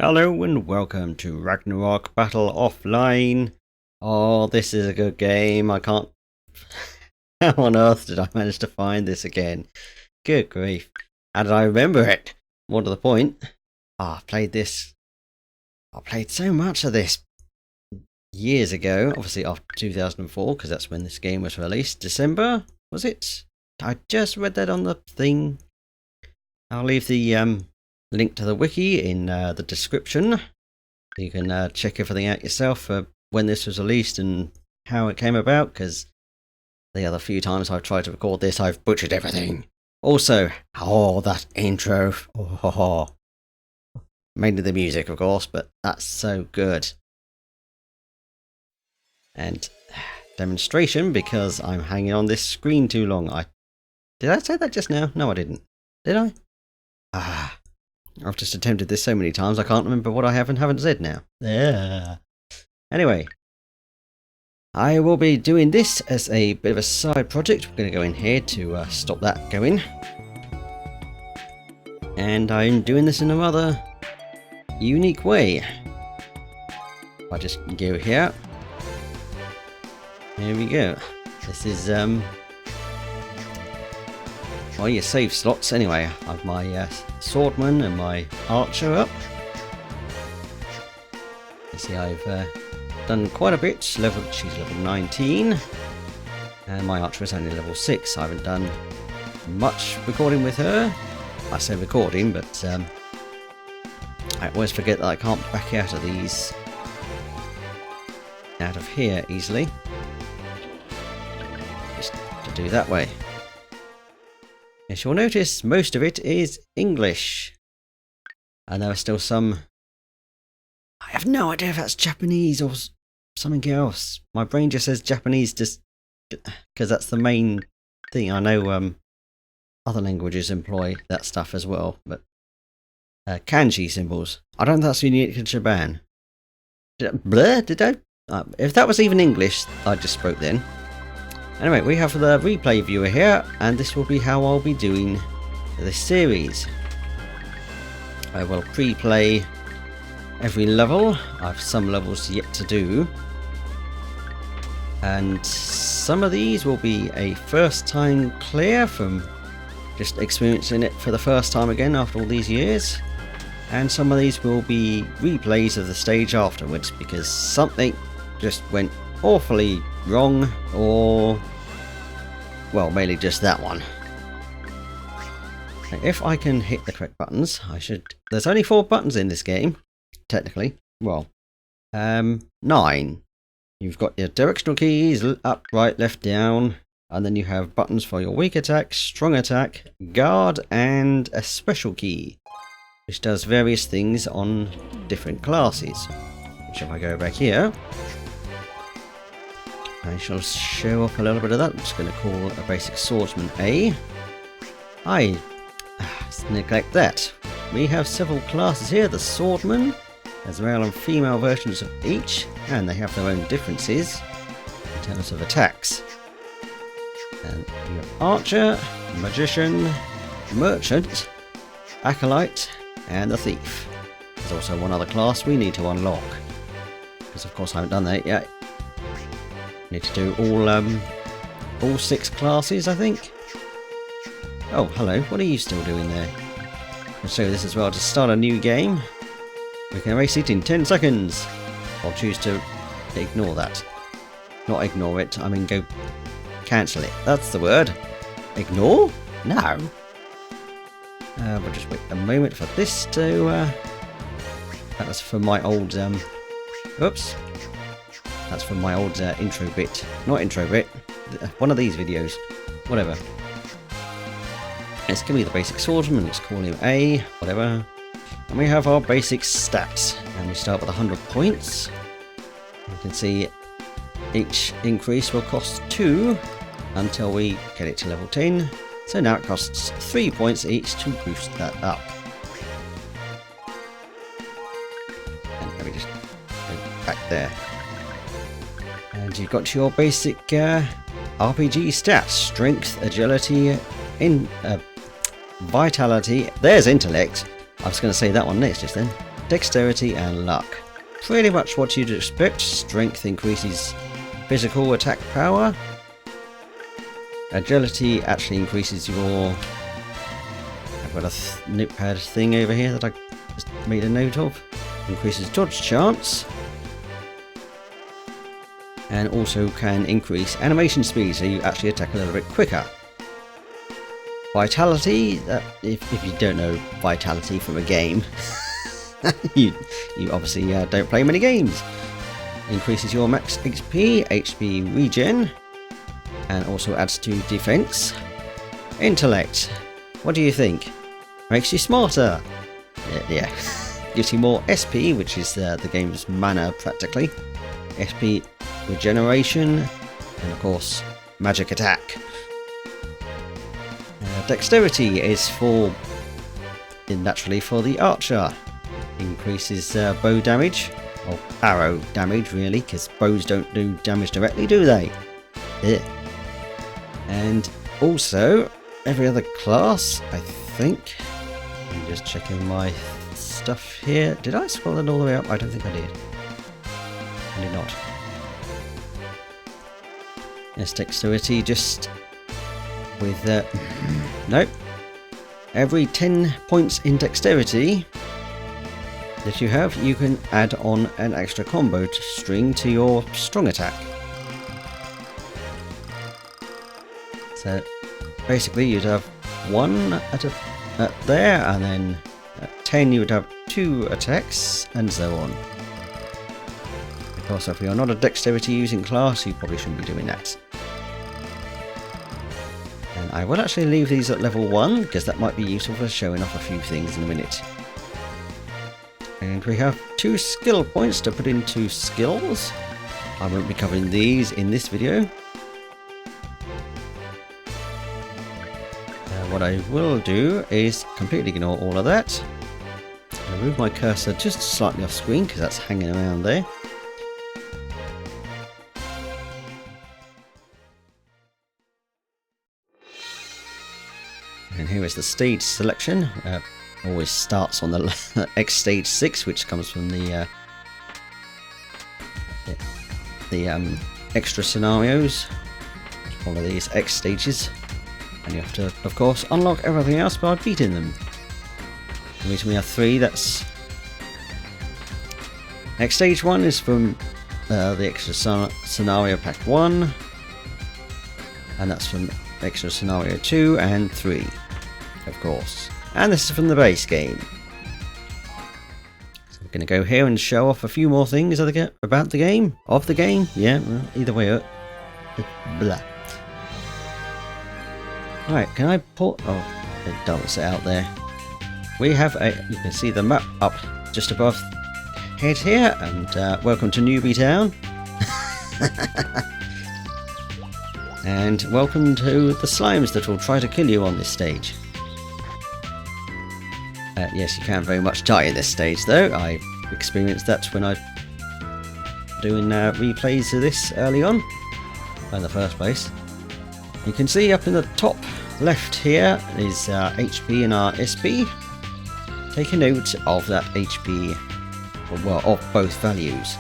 Hello and welcome to Ragnarok Battle Offline. Oh, this is a good game. I can't... How on earth did I manage to find this again? Good grief. How did I remember it? More to the point. I played this... I played so much of this years ago. Obviously after 2004, because that's when this game was released. December, was it? I just read that on the thing. I'll leave the link to the wiki in the description. You can check everything out yourself for when this was released and how it came about, because the other few times I've tried to record this I've butchered everything. Also, oh, that intro. Oh, mainly the music of course, but that's so good. And demonstration, because I'm hanging on this screen too long. Did I say that just now? No, I didn't. Did I? I've just attempted this so many times I can't remember what I have and haven't said now. Yeah. Anyway, I will be doing this as a bit of a side project. We're going to go in here to stop that going. And I'm doing this in a rather unique way. I just go here. Here we go. This is well, your save slots anyway. I have my Swordman and my Archer up. You see I've done quite a bit. She's level 19. And my Archer is only level 6. I haven't done much recording with her. I say recording, but I always forget that I can't back out of these... out of here easily. Just to do that way. As you'll notice, most of it is English. And there are still some... I have no idea if that's Japanese or something else. My brain just says Japanese just because that's the main thing. I know other languages employ that stuff as well, but kanji symbols. I don't think that's unique to Japan. Did I? If that was even English, I just spoke then. Anyway, we have the replay viewer here, and this will be how I'll be doing this series. I will pre-play every level. I have some levels yet to do. And some of these will be a first time clear from just experiencing it for the first time again after all these years. And some of these will be replays of the stage afterwards, because something just went awfully wrong, or well, mainly just that one. Now, if I can hit the correct buttons, I should... There's only 4 buttons in this game, technically. Well, 9. You've got your directional keys, up, right, left, down, and then you have buttons for your weak attack, strong attack, guard, and a special key, which does various things on different classes. Which if I go back here, I shall show up a little bit of that. I'm just going to call a basic swordsman A. I neglect that. We have several classes here. The swordman, there's male and female versions of each, and they have their own differences in terms of attacks. And you have archer, magician, merchant, acolyte, and the thief. There's also one other class we need to unlock, because of course I haven't done that yet. Need to do all 6 classes, I think. Oh, hello. What are you still doing there? I'll show you this as well. To start a new game, we can erase it in 10 seconds. Or choose to ignore that. Not ignore it, I mean go cancel it. That's the word. Ignore? No. We'll just wait a moment for this to... that was for my old... Oops. That's from my old intro bit. Not intro bit. One of these videos. Whatever. Let's give me the basic swordsman. Let's call him A. Whatever. And we have our basic stats. And we start with 100 points. You can see each increase will cost 2 until we get it to level 10. So now it costs 3 points each to boost that up. And let me just go back there. And you've got your basic RPG stats: strength, agility, vitality. There's intellect. I was going to say that one next just then. dexterity and luck. Pretty much what you'd expect. Strength increases physical attack power. Agility actually increases your... I've got a notepad thing over here that I just made a note of. Increases dodge chance. And also can increase animation speed, so you actually attack a little bit quicker. Vitality, if you don't know vitality from a game, you obviously don't play many games. Increases your max HP, HP regen, and also adds to defense. Intellect, what do you think? Makes you smarter. Yeah. Gives you more SP, which is the game's mana practically. SP regeneration, and of course magic attack. Dexterity is naturally for the archer. Increases bow damage, or arrow damage really, because bows don't do damage directly, do they? Yeah. And also every other class, I think. I'm just checking my stuff here. Did I scroll that all the way up? I don't think I did. I did not. Yes, dexterity just with nope. Every 10 points in dexterity that you have, you can add on an extra combo string to your strong attack. So basically you'd have one at there, and then at 10 you would have 2 attacks, and so on. Because if you're not a dexterity using class, you probably shouldn't be doing that. And I will actually leave these at level 1, because that might be useful for showing off a few things in a minute. And we have 2 skill points to put into skills. I won't be covering these in this video. What I will do is completely ignore all of that. I'll move my cursor just slightly off screen, because that's hanging around there. And here is the stage selection. Always starts on the X stage 6, which comes from the extra scenarios. One of these X stages, and you have to, of course, unlock everything else by beating them. The reason we have 3, that's X stage 1 is from the extra scenario pack 1, and that's from extra scenario 2 and 3, of course. And this is from the base game. So we're going to go here and show off a few more things about the game. Of the game? Yeah, well, either way. Blah. Right, can I pull... Oh, it doesn't sit out there. We have you can see the map up just above head here, and welcome to Newbie Town. And welcome to the slimes that will try to kill you on this stage. Yes, you can't very much die in this stage though. I experienced that when I was doing replays of this early on, in the first place. You can see up in the top left here is HP and our SP. Take a note of that HP, well, of both values.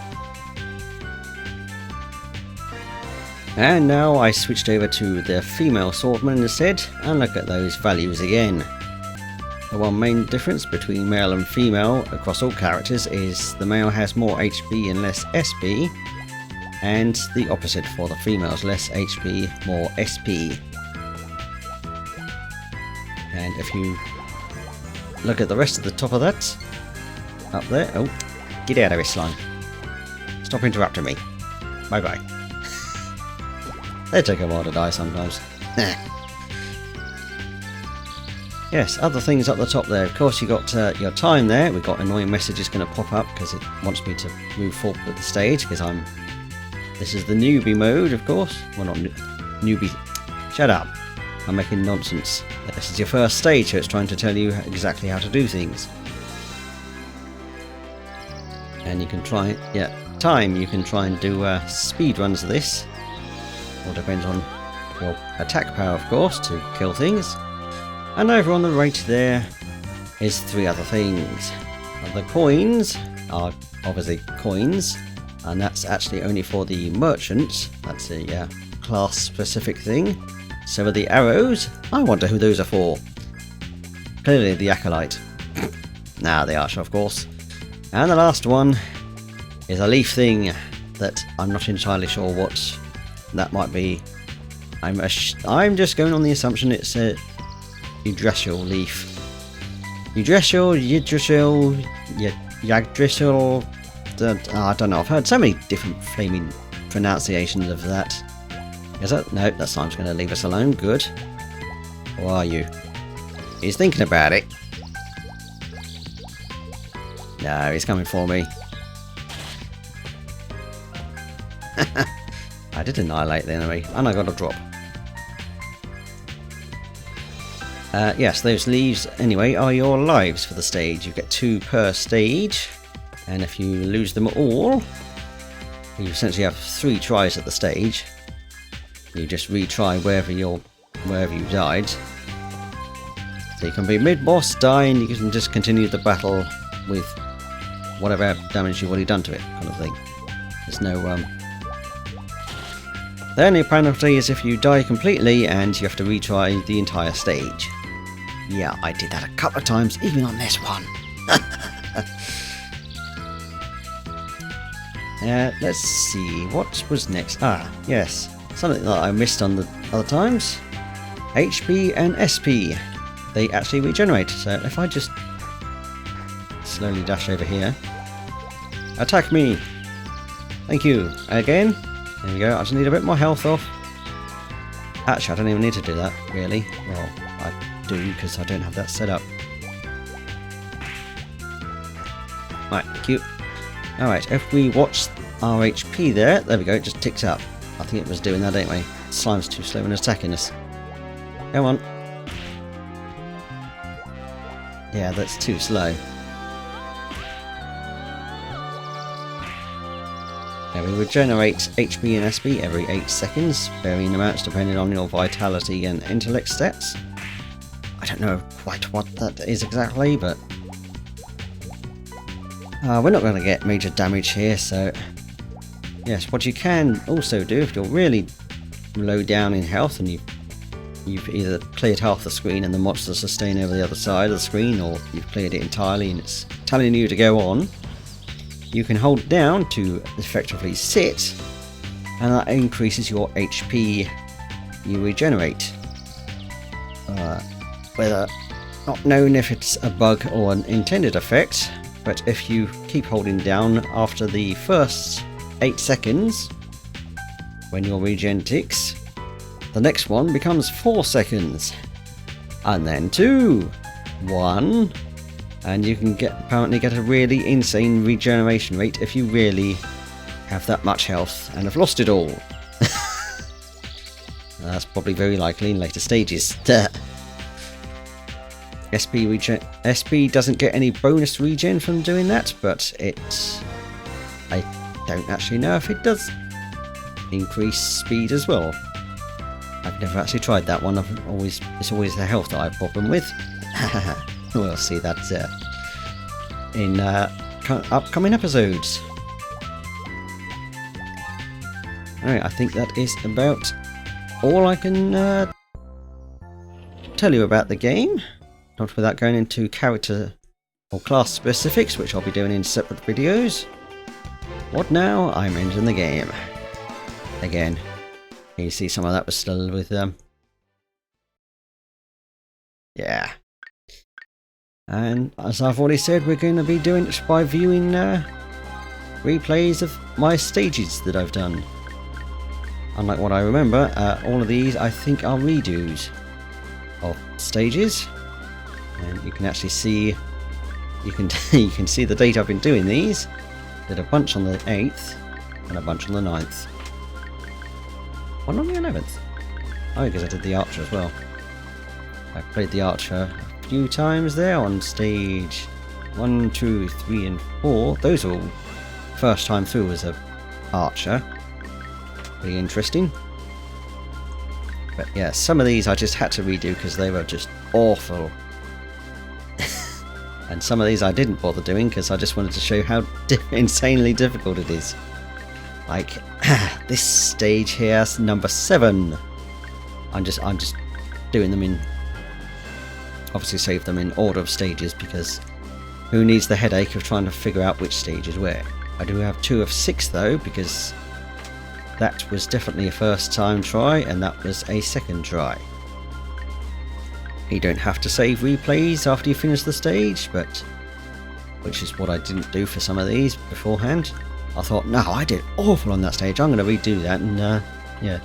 And now I switched over to the female swordman instead, and look at those values again. The one main difference between male and female across all characters is the male has more HP and less SP, and the opposite for the females, less HP, more SP. And if you look at the rest of the top of that, up there, oh, get out of here, slime. Stop interrupting me. Bye bye. They take a while to die sometimes. Yes, other things up the top there. Of course, you got your time there. We've got annoying messages going to pop up because it wants me to move forward with the stage because this is the newbie mode, of course. Well, not newbie. Shut up. I'm making nonsense. This is your first stage, so it's trying to tell you exactly how to do things. And you can try, time. You can try and do speed runs of this. All depends on your attack power, of course, to kill things. And over on the right there is 3 other things. The coins are obviously coins, and that's actually only for the merchants. That's a class-specific thing. So are the arrows. I wonder who those are for. Clearly the Acolyte. Nah, the Archer, of course. And the last one is a leaf thing that I'm not entirely sure what that might be. I'm just going on the assumption it's a Yggdrasil leaf. Yggdrasil, Yggdrasil. I don't know. I've heard so many different flaming pronunciations of that. Is that? No, that sign's going to leave us alone. Good. Who are you? He's thinking about it. No, he's coming for me. I did annihilate the enemy, and I got a drop. Yes, those leaves, anyway, are your lives for the stage. You get 2 per stage, and if you lose them all, you essentially have 3 tries at the stage. You just retry wherever you died. So you can be mid-boss, die, and you can just continue the battle with whatever damage you've already done to it, kind of thing. There's no the only penalty is if you die completely and you have to retry the entire stage. Yeah, I did that a couple of times, even on this one. Let's see, what was next? Ah, yes, something that I missed on the other times. HP and SP. They actually regenerate, so if I just slowly dash over here. Attack me! Thank you. Again. There we go, I just need a bit more health off. Actually, I don't even need to do that, really. Well, I do, because I don't have that set up. Right, thank you. Alright, if we watch our HP there we go, it just ticks up. I think it was doing that anyway. Slime's too slow in attacking us. Come on. Yeah, that's too slow. We regenerate HP and SP every 8 seconds, varying amounts depending on your vitality and intellect stats. I don't know quite what that is exactly, but we're not going to get major damage here, so yes, what you can also do if you're really low down in health and you've either cleared half the screen and the monsters are staying over the other side of the screen, or you've cleared it entirely and it's telling you to go on, you can hold down to effectively sit, and that increases your HP you regenerate. Whether not known if it's a bug or an intended effect, but if you keep holding down after the first 8 seconds, when your regen ticks, the next one becomes 4 seconds, and then 2, 1. And you can apparently get a really insane regeneration rate if you really have that much health and have lost it all. That's probably very likely in later stages. SP doesn't get any bonus regen from doing that, but I don't actually know if it does increase speed as well. I've never actually tried that one. It's always the health that I have a problem with. We'll see that in upcoming episodes. Alright, I think that is about all I can tell you about the game. Not without going into character or class specifics, which I'll be doing in separate videos. What now? I'm entering the game. Again, you see some of that was still with them. Yeah. And as I've already said, we're going to be doing it by viewing replays of my stages that I've done. Unlike what I remember, all of these I think are redos of stages. And you can actually see, you can see the date I've been doing these. Did a bunch on the 8th and a bunch on the 9th. One on the 11th. Oh, because I did the Archer as well. I played the Archer few times there on stage 1, 2, 3 and 4. Those are all first time through as a Archer. Pretty interesting. But yeah, some of these I just had to redo because they were just awful. And some of these I didn't bother doing because I just wanted to show how insanely difficult it is. Like this stage here, number 7. I'm just doing them in, obviously save them in order of stages, because who needs the headache of trying to figure out which stage is where. I do have 2 of 6 though, because that was definitely a first time try and that was a second try. You don't have to save replays after you finish the stage, but which is what I didn't do for some of these beforehand. I thought, no, I did awful on that stage, I'm going to redo that, and yeah.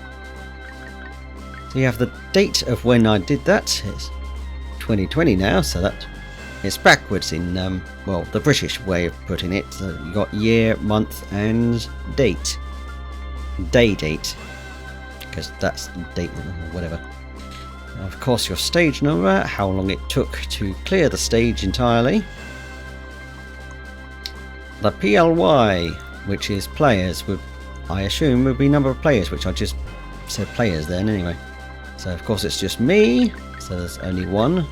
So you have the date of when I did that. It's 2020 now, so that it's backwards in well, the British way of putting it. So you got year, month, and date. Date, because that's date or whatever. Of course, your stage number, how long it took to clear the stage entirely. The PLY, which is players, I assume would be number of players, which I just said players then anyway. So of course it's just me, so there's only 1.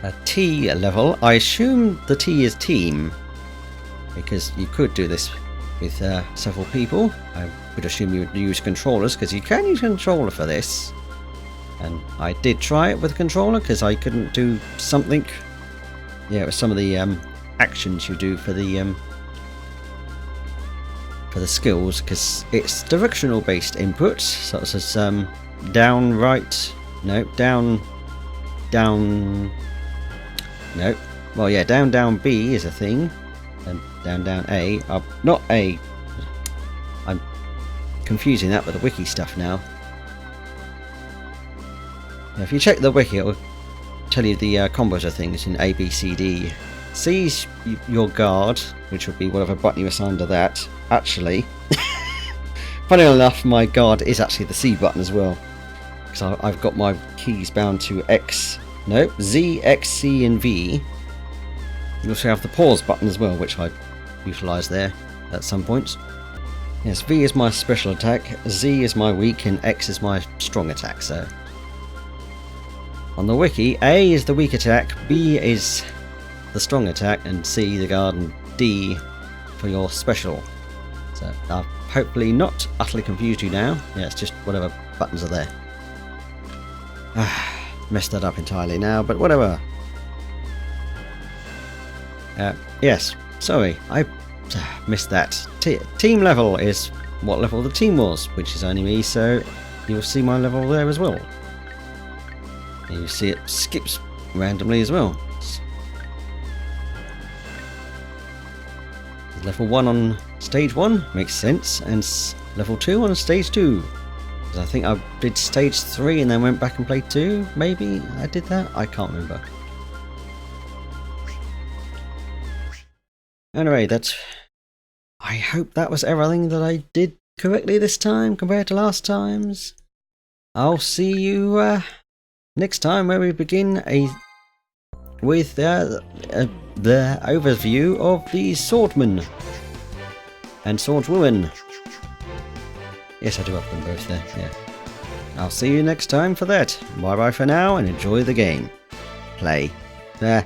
A T level, I assume the T is team, because you could do this with several people. I would assume you would use controllers, because you can use a controller for this. And I did try it with a controller because I couldn't do something. Yeah, it was some of the actions you do for the skills, because it's directional based input, such as down, right, no, down, no. Well, yeah, down B is a thing, and down A, up, not A. I'm confusing that with the wiki stuff now. If you check the wiki, it will tell you the combos of things in A, B, C, D. C is your guard, which would be whatever button you assign to that. Actually, funny enough, my guard is actually the C button as well, because I've got my keys bound to X, no, Z, X, C, and V. You also have the pause button as well, which I utilise there at some points. Yes, V is my special attack, Z is my weak, and X is my strong attack. So on the wiki, A is the weak attack, B is the strong attack, and C the guard, and D for your special. So I've hopefully not utterly confused you now. Yeah, it's just whatever buttons are there. Messed that up entirely now, but whatever. Yes, sorry, I missed that. Team level is what level the team was, which is only me, so you'll see my level there as well. And you see it skips randomly as well. Level 1 on stage 1 makes sense, and level 2 on stage 2. Because I think I did stage 3 and then went back and played 2, maybe I did that? I can't remember. Anyway, I hope that was everything that I did correctly this time compared to last times. I'll see you next time, where we begin with the overview of the Swordman and Swordswoman. Yes, I do have them both there, yeah. I'll see you next time for that. Bye bye for now, and enjoy the game. Play. There.